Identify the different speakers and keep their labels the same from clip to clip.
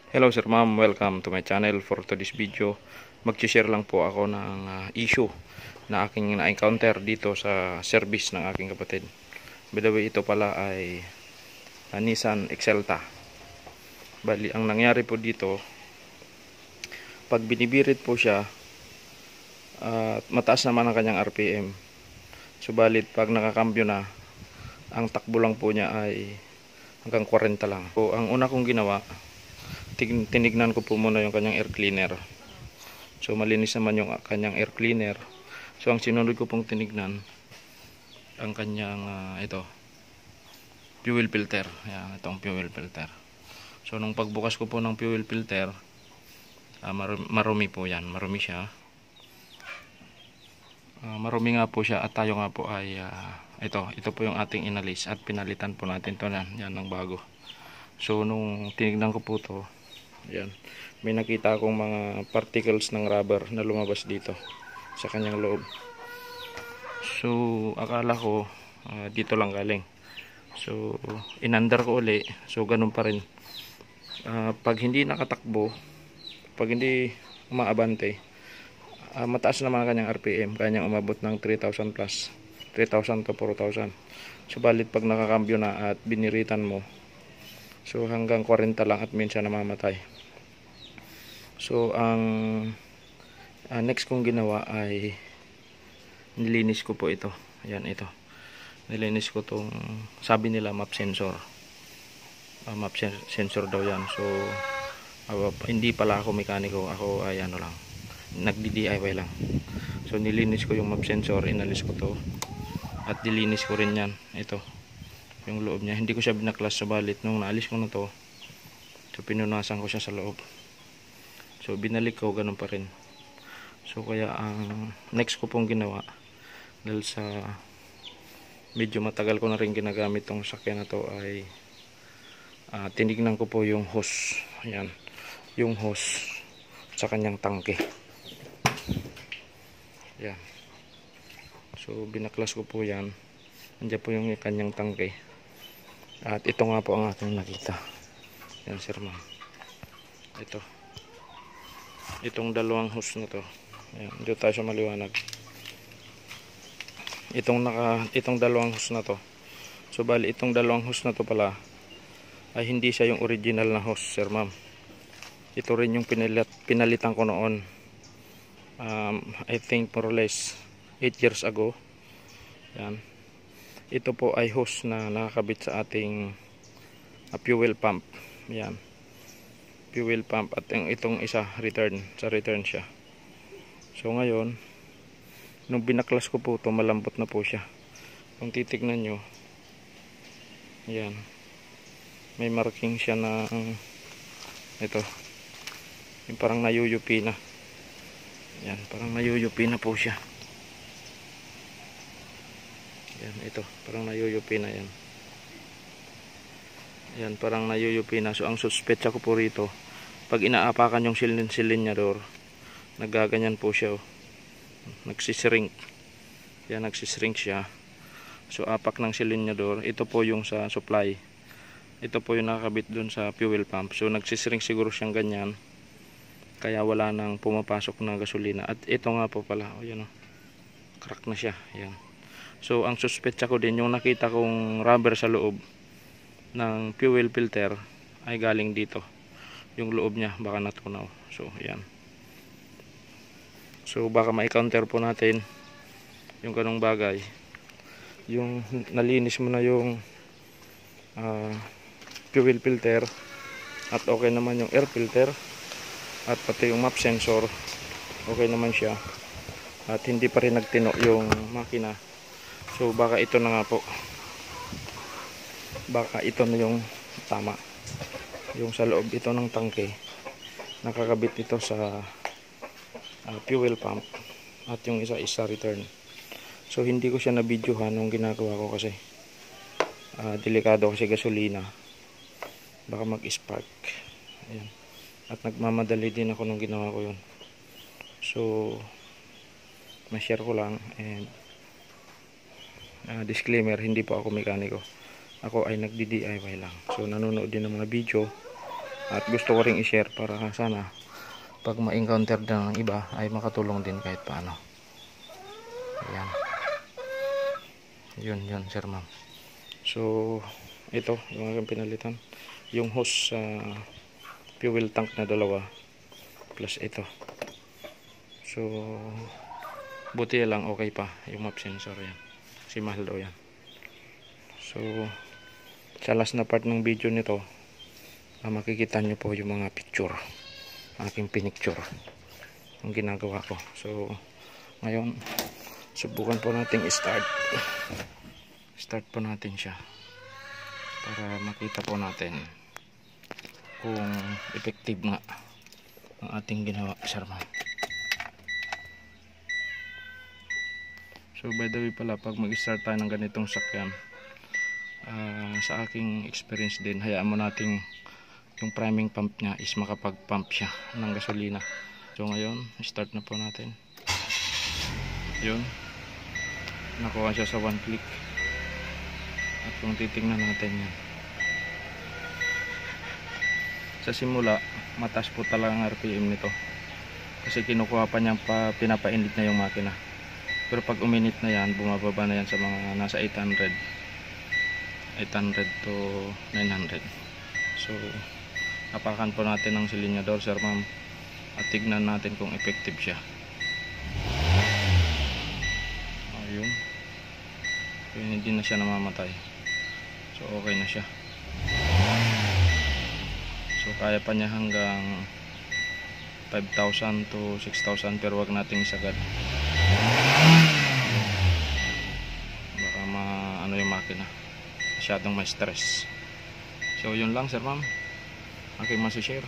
Speaker 1: Hello sir ma'am, welcome to my channel. For today's video, mag-share lang po ako ng issue na aking na-encounter dito sa service ng aking kapatid. By the way, ito pala ay Nissan Excelta. Bali, ang nangyari po dito, pag binibirit po siya, mataas naman ang kanyang RPM. Subalit, pag nakakambyo na, ang takbo lang po niya ay hanggang 40 lang. So, ang una kong ginawa, tinignan ko po muna yung kanyang air cleaner. So malinis naman yung kanyang air cleaner. So ang sinunod ko pong tinignan ang kanyang ito fuel filter. Yan, itong fuel filter. So nung pagbukas ko po ng fuel filter, marumi po yan. Marumi siya. Marumi nga po siya at tayo nga po ay ito po yung ating inalis at pinalitan po natin to yan ng bago. So nung tinignan ko po to, yan, may nakita akong mga particles ng rubber na lumabas dito sa kanyang loob. So akala ko dito lang galing. So inandar ko uli. So ganun pa rin. Pag hindi nakatakbo, pag hindi umaabante, mataas naman ang kanyang RPM. Kanyang umabot ng 3,000 plus, 3,000 to 4,000. Subalit pag nakakambyo na at biniritan mo, so hanggang 40 lang at minsan namamatay. So ang next kong ginawa ay nilinis ko po ito. Ayan, ito. Nilinis ko tong, sabi nila map sensor. Map sensor daw yan. So hindi pala ako mekaniko. Ako ay ano lang, nagdi-DIY lang. So nilinis ko yung map sensor, inalis ko to. At dilinis ko rin yan. Ito. Yung loob niya. Hindi ko siya binaklas, subalit nung naalis ko na to, so pinunasan ko siya sa loob. So binalik ko, ganun pa rin. So kaya ang next ko pong ginawa, dahil sa medyo matagal ko na rin ginagamit tong sakyan na to, ay tinignan ko po yung hose. Ayan, yung hose sa kanyang tangke. Ayan. So binaklas ko po yan. Nandiyan po yung kanyang tangke. At ito nga po ang ating nakita. Yan sir ma'am. Itong dalawang hose na to. Ayan, dito tayo sa maliwanag. Itong dalawang hose na to. So bali itong dalawang hose na to pala ay hindi siya yung original na hose sir ma'am. Ito rin yung pinalitan ko noon. I think more or less 8 years ago. Yan. Ito po ay hose na nakakabit sa ating fuel pump. Yan. Fuel pump at itong isa return, sa return siya. So ngayon, nung binaklas ko po ito, malambot na po siya. Kung titignan nyo, yan, may marking siya na ito, yung parang nayuyupi na. Yan, parang nayuyupi na po siya. Yan, ito, parang nayuyupi na yan. Yan, parang nayuyupi na. So ang suspecha ko po rito, pag inaapakan yung silinyador, nagaganyan po siya. Nagsishrink. Yan, nagsishrink siya. So apak ng silinyador, ito po yung sa supply. Ito po yung nakakabit dun sa fuel pump. So nagsishrink siguro siyang ganyan. Kaya wala nang pumapasok na gasolina. At ito nga po pala, yan, crack na siya. Yan. So ang suspecha ko din, yung nakita kong rubber sa loob ng fuel filter ay galing dito. Yung loob niya baka natunaw. So yan. So baka ma-counter po natin yung ganong bagay. Yung nalinis mo na yung fuel filter at okay naman yung air filter at pati yung map sensor okay naman siya at hindi pa rin nagtino yung makina. So baka ito na nga po, baka ito na yung tama, yung sa loob ito ng tangke, nakakabit ito sa fuel pump at yung isa return. So hindi ko siya na videohan nung ginagawa ko kasi delikado kasi gasolina, baka mag-spark. Ayan. At nagmamadali din ako nung ginawa ko yun. So ma-share ko lang. And disclaimer, hindi po ako mekaniko. Ako ay nagdi-DIY lang. So nanonood din ng mga video At gusto ko ring i-share para sana pag ma-encounter ng iba ay makatulong din kahit paano. Ayan. Yun sir ma'am. So ito yung aking pinalitan, yung hose sa fuel tank na dalawa plus ito. So buti lang okay pa yung map sensor yan, kasi mahal daw yan. So sa last na part ng video nito, makikita nyo po yung mga picture, aking pinicture ang ginagawa ko. So ngayon subukan po natin start po natin siya para makita po natin kung effective nga ang ating ginawa, sir ma'am. So by the way pala, pag mag-start tayo ng ganitong sakyan, sa aking experience din, hayaan mo nating yung priming pump nya is makapag-pump siya ng gasolina. So ngayon, start na po natin. Yun, nakuha siya sa 1 click. At kung titingnan natin yan, sa simula mataas po talaga ang RPM nito kasi kinukuha pa niya, pinapainit na yung makina. Pero pag uminit na yan, bumababa na yan sa mga nasa 800 to 900. So apakan po natin ng silinyador, sir ma'am, at tignan natin kung effective siya. Ayun, so, hindi na siya namamatay. So okay na siya. So kaya pa niya hanggang 5,000 to 6,000, pero wag nating isagad, baka ano yung makina, masyadong may stress. So yun lang, sir ma'am, aking masishare.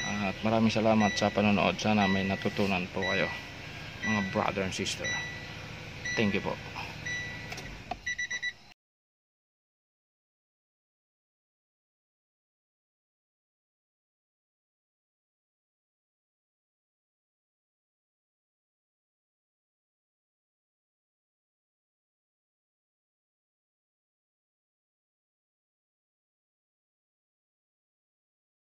Speaker 1: At maraming salamat sa panonood. Sana may natutunan po kayo, mga brother and sister. Thank you po.